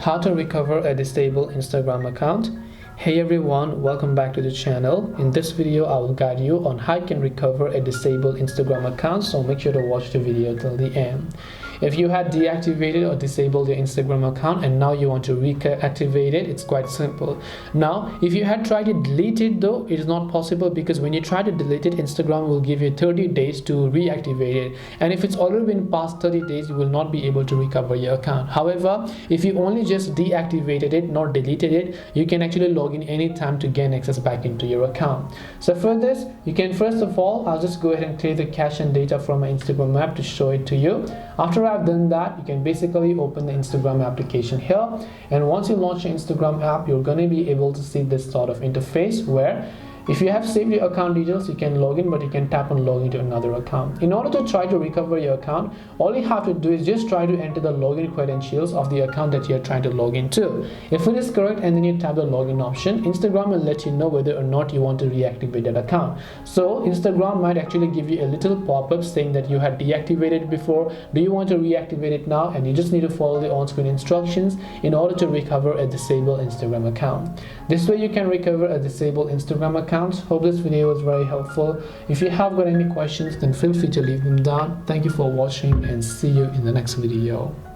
how to recover a disabled Instagram account. Hey everyone, welcome back to the channel. In this video I will guide you on how you can recover a disabled Instagram account, so make sure to watch the video till the end. If you had deactivated or disabled your Instagram account and now you want to reactivate it, it's quite simple. Now if you had tried to delete it though, it is not possible, because when you try to delete it, Instagram will give you 30 days to reactivate it, and if it's already been past 30 days you will not be able to recover your account. However, if you only just deactivated it, not deleted it, you can actually log in anytime to gain access back into your account. So for this, you can first of all, I'll just go ahead and clear the cache and data from my Instagram app to show it to you. After I've done that, you can basically open the Instagram application here, and once you launch your Instagram app, you're going to be able to see this sort of interface where if you have saved your account details, you can log in, but you can tap on login to another account. In order to try to recover your account, all you have to do is just try to enter the login credentials of the account that you're trying to log into. If it is correct and then you tap the login option, Instagram will let you know whether or not you want to reactivate that account. So Instagram might actually give you a little pop-up saying that you had deactivated it before. Do you want to reactivate it now? And you just need to follow the on-screen instructions in order to recover a disabled Instagram account. This way you can recover a disabled Instagram account. Hope this video was very helpful. If you have got any questions, then feel free to leave them down. Thank you for watching and see you in the next video.